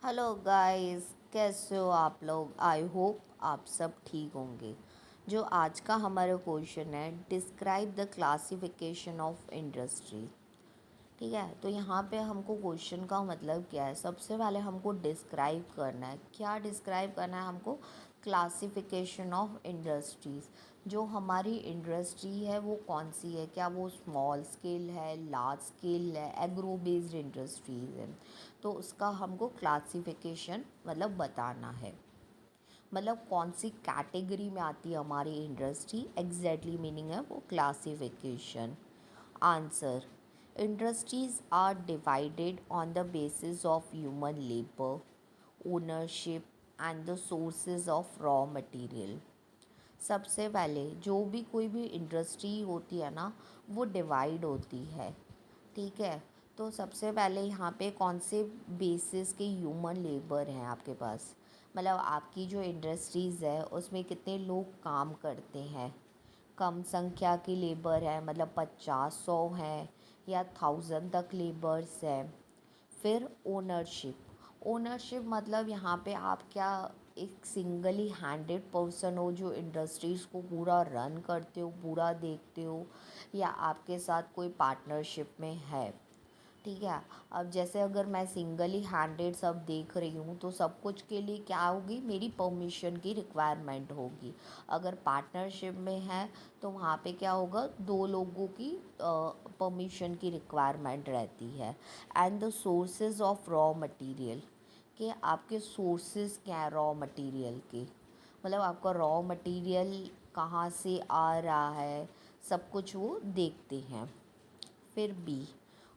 Hello guys, कैसे हो आप लोग। आई होप आप सब ठीक होंगे। जो आज का हमारा क्वेश्चन है, describe the classification of industry. ठीक है, तो यहाँ पे हमको क्वेश्चन का मतलब क्या है। सबसे पहले हमको डिस्क्राइब करना है। क्या डिस्क्राइब करना है हमको? Classification of industries. जो हमारी इंडस्ट्री है वो कौन सी है, क्या वो स्मॉल स्केल है, लार्ज स्केल है, एग्रो बेस्ड इंडस्ट्रीज़ है। तो उसका हमको क्लासिफिकेशन मतलब बताना है। मतलब कौन सी कैटेगरी में आती है हमारी इंडस्ट्री, एग्जैक्टली मीनिंग है वो classification. Answer: industries are divided on the basis of human labour, ownership and the sources of raw material. सबसे पहले जो भी कोई भी इंडस्ट्री होती है ना, वो डिवाइड होती है। ठीक है, तो सबसे पहले यहाँ पे कौन से बेसिस के ह्यूमन लेबर हैं आपके पास। मतलब आपकी जो इंडस्ट्रीज़ है उसमें कितने लोग काम करते हैं। कम संख्या की लेबर है, मतलब 50-100 हैं या 1000 तक लेबर्स हैं। फिर ओनरशिप। ओनरशिप मतलब यहाँ पे आप क्या एक सिंगली हैंडेड पर्सन हो जो इंडस्ट्रीज़ को पूरा रन करते हो, पूरा देखते हो, या आपके साथ कोई पार्टनरशिप में है। ठीक है, अब जैसे अगर मैं सिंगली हैंडेड सब देख रही हूँ तो सब कुछ के लिए क्या होगी, मेरी परमिशन की रिक्वायरमेंट होगी। अगर पार्टनरशिप में है तो वहाँ पे क्या होगा, दो लोगों की परमिशन की रिक्वायरमेंट रहती है। And the sources of raw material, कि आपके सोर्सेज क्या है रॉ मटेरियल के। मतलब आपका रॉ मटेरियल कहाँ से आ रहा है, सब कुछ वो देखते हैं। फिर B,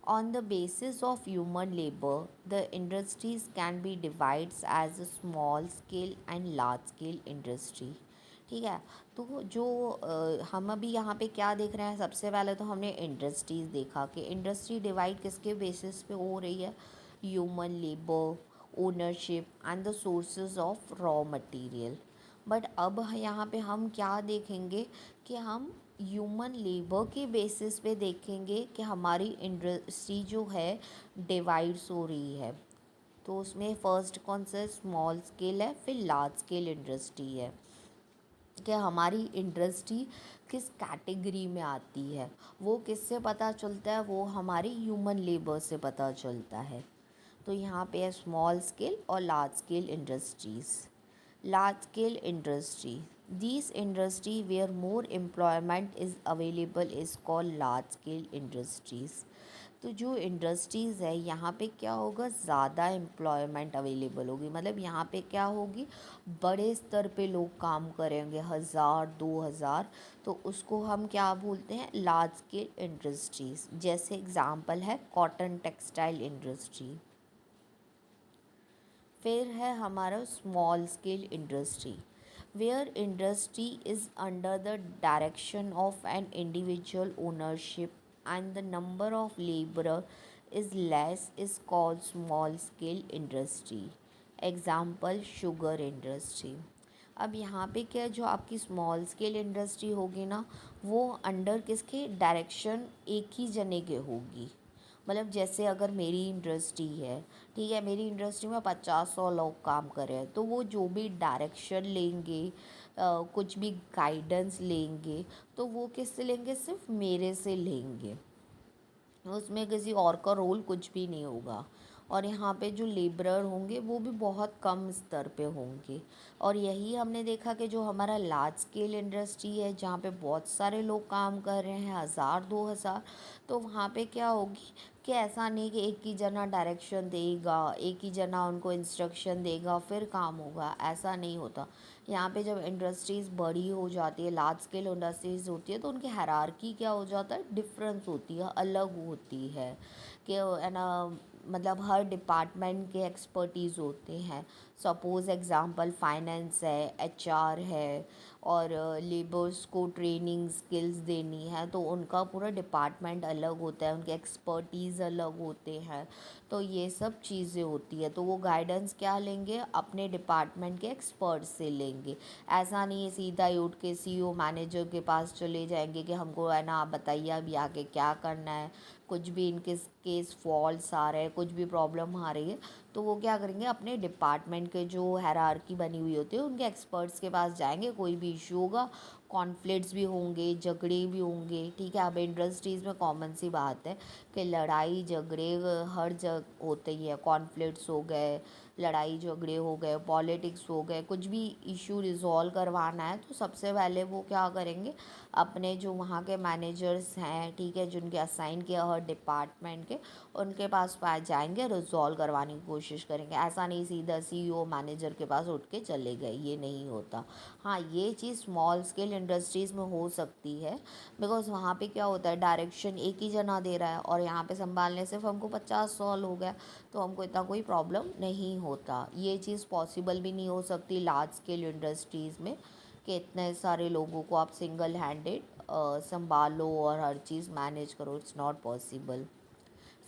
on the basis of human labor, the industries can be divided as a small scale and large scale industry। ठीक है, तो जो हम अभी यहाँ पे क्या देख रहे हैं, सबसे पहले तो हमने इंडस्ट्रीज़ देखा कि इंडस्ट्री डिवाइड किसके बेसिस पे हो रही है, human labour, ownership and the sources of raw material. But अब यहाँ पे हम क्या देखेंगे कि हम ह्यूमन लेबर के बेसिस पे देखेंगे कि हमारी इंडस्ट्री जो है डिवाइड्स हो रही है। तो उसमें फ़र्स्ट कौन सा स्मॉल स्केल है, फिर लार्ज स्केल इंडस्ट्री है। कि हमारी इंडस्ट्री किस कैटेगरी में आती है, वो किससे पता चलता है, वो हमारी ह्यूमन लेबर से पता चलता है। तो यहाँ पे है स्मॉल स्केल और large scale industries. Large scale industry, this industry where more employment is available is called large scale industries. तो जो इंडस्ट्रीज़ है यहाँ पे क्या होगा, ज़्यादा एम्प्लॉयमेंट अवेलेबल होगी। मतलब यहाँ पे क्या होगी, बड़े स्तर पे लोग काम करेंगे, 1000-2000। तो उसको हम क्या बोलते हैं, लार्ज स्केल इंडस्ट्रीज़। जैसे एग्ज़ाम्पल है कॉटन टेक्सटाइल इंडस्ट्री। फिर है हमारा small scale industry, where industry is under the direction of an individual ownership and the number of labourer is less is called small scale industry. Example sugar industry. अब यहाँ पे क्या है, जो आपकी स्मॉल स्केल इंडस्ट्री होगी ना, वो अंडर किसके डायरेक्शन एक ही जने के होगी। मतलब जैसे अगर मेरी इंडस्ट्री है, ठीक है, मेरी इंडस्ट्री में 50-100 लोग काम कर रहे हैं, तो वो जो भी डायरेक्शन लेंगे, कुछ भी गाइडेंस लेंगे, तो वो किससे लेंगे, सिर्फ मेरे से लेंगे। उसमें किसी और का रोल कुछ भी नहीं होगा। और यहाँ पे जो लेबरर होंगे वो भी बहुत कम स्तर पे होंगे। और यही हमने देखा कि जो हमारा लार्ज स्केल इंडस्ट्री है, जहाँ पे बहुत सारे लोग काम कर रहे हैं, 1000-2000, तो वहाँ पे क्या होगी कि ऐसा नहीं कि एक ही जना डायरेक्शन देगा, एक ही जना उनको इंस्ट्रक्शन देगा फिर काम होगा, ऐसा नहीं होता। यहाँ पे जब इंडस्ट्रीज़ बड़ी हो जाती है, लार्ज स्केल इंडस्ट्रीज़ होती है, तो उनकी हायरार्की क्या हो जाता है, डिफरेंस होती है, अलग होती है। कि है ना, मतलब हर डिपार्टमेंट के एक्सपर्टीज़ होते हैं। सपोज़ एग्ज़ाम्पल फाइनेंस है, एचआर है, और लेबर्स को ट्रेनिंग स्किल्स देनी है, तो उनका पूरा डिपार्टमेंट अलग होता है, उनके एक्सपर्टीज़ अलग होते हैं। तो ये सब चीज़ें होती है, तो वो गाइडेंस क्या लेंगे, अपने डिपार्टमेंट के एक्सपर्ट से लेंगे। ऐसा नहीं है सीधा ही उठ के सीईओ मैनेजर के पास चले जाएंगे कि हमको है ना आप बताइए अभी आगे क्या करना है, कुछ भी इनके केस फॉल्ट्स आ रहे हैं, कुछ भी प्रॉब्लम आ रही है, तो वो क्या करेंगे, अपने डिपार्टमेंट के जो हायरार्की बनी हुई होती है उनके एक्सपर्ट्स के पास जाएंगे। कोई भी इशू होगा, कॉन्फ्लिक्ट्स भी होंगे, झगड़े भी होंगे, ठीक है। अब इंडस्ट्रीज़ में कॉमन सी बात है कि लड़ाई झगड़े हर जगह होते ही है। कॉन्फ्लिक्ट्स हो गए, लड़ाई झगड़े हो गए, पॉलिटिक्स हो गए, कुछ भी इशू रिजॉल्व करवाना है तो सबसे पहले वो क्या करेंगे, अपने जो वहाँ के मैनेजर्स हैं, ठीक है, जिनके असाइन किया हर डिपार्टमेंट के, उनके पास जाएंगे, रिजॉल्व करवाने की कोशिश करेंगे। ऐसा नहीं सीधा सीईओ मैनेजर के पास उठ के चले गए, ये नहीं होता। हाँ, ये चीज़ स्मॉल स्केल इंडस्ट्रीज़ में हो सकती है, बिकॉज वहाँ पे क्या होता है, डायरेक्शन एक ही जना दे रहा है और यहाँ पे संभालने सिर्फ हमको 50-100 लोग हैं, तो हमको इतना कोई प्रॉब्लम नहीं होता। ये चीज़ पॉसिबल भी नहीं हो सकती लार्ज स्केल इंडस्ट्रीज़ में कि इतने सारे लोगों को आप सिंगल हैंडेड संभालो और हर चीज़ मैनेज करो, इट्स नॉट पॉसिबल।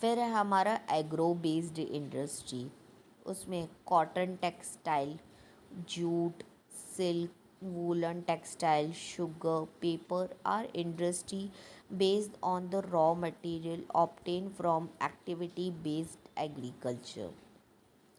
फिर है हमारा एग्रो बेस्ड इंडस्ट्री। उसमें cotton textile, jute, silk, woollen textile, sugar, paper our industry based on the raw material obtain from activity based agriculture.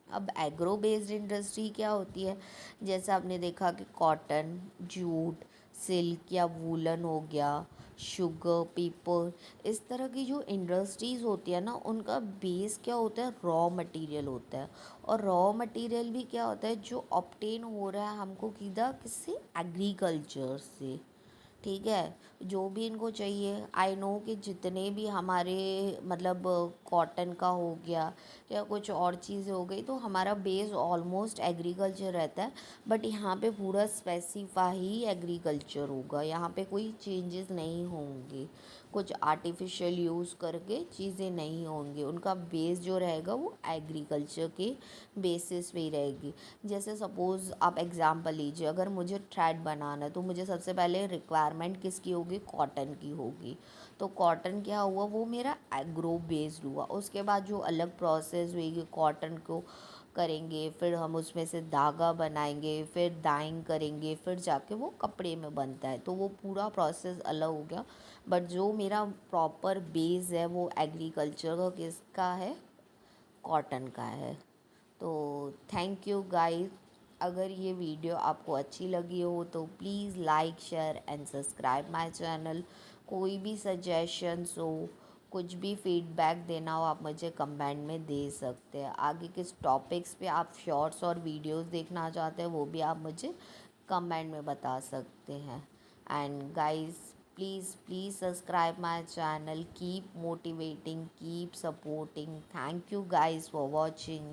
अब एग्रो बेस्ड इंडस्ट्री क्या होती है, जैसे आपने देखा कि कॉटन, जूट, सिल्क या वूलन हो गया, शुगर, पेपर, इस तरह की जो इंडस्ट्रीज़ होती है ना, उनका बेस क्या होता है, रॉ मटेरियल होता है। और रॉ मटेरियल भी क्या होता है, जो ऑब्टेन हो रहा है हमको किधर, किससे, एग्रीकल्चर से, ठीक है। जो भी इनको चाहिए, आई नो कि जितने भी हमारे मतलब कॉटन का हो गया या कुछ और चीज़ें हो गई, तो हमारा बेस ऑलमोस्ट एग्रीकल्चर रहता है। बट यहाँ पे पूरा स्पेसिफाई ही एग्रीकल्चर होगा, यहाँ पे कोई चेंजेस नहीं होंगे, कुछ आर्टिफिशियल यूज़ करके चीज़ें नहीं होंगी। उनका बेस जो रहेगा वो एग्रीकल्चर के बेसिस पे ही रहेगी। जैसे सपोज़ आप एग्ज़ाम्पल लीजिए, अगर मुझे थ्रेड बनाना है तो मुझे सबसे पहले रिक्वायरमेंट किसकी होगी, कॉटन की होगी। तो कॉटन क्या हुआ, वो मेरा एग्रो बेस्ड हुआ। उसके बाद जो अलग प्रोसेस हुएगी, कॉटन को करेंगे, फिर हम उसमें से धागा बनाएंगे, फिर डाइंग करेंगे, फिर जाके वो कपड़े में बनता है, तो वो पूरा प्रोसेस अलग हो गया। बट जो मेरा प्रॉपर बेस है वो एग्रीकल्चर का किसका है, कॉटन का है। तो थैंक यू गाइस। अगर ये वीडियो आपको अच्छी लगी हो तो please like, share and subscribe my channel. कोई भी सजेशंस हो, कुछ भी फीडबैक देना हो, आप मुझे कमेंट में दे सकते हैं। आगे किस टॉपिक्स पे आप शॉर्ट्स और वीडियोस देखना चाहते हैं वो भी आप मुझे कमेंट में बता सकते हैं। And guys, please subscribe my channel, keep motivating, keep supporting. Thank you guys for watching.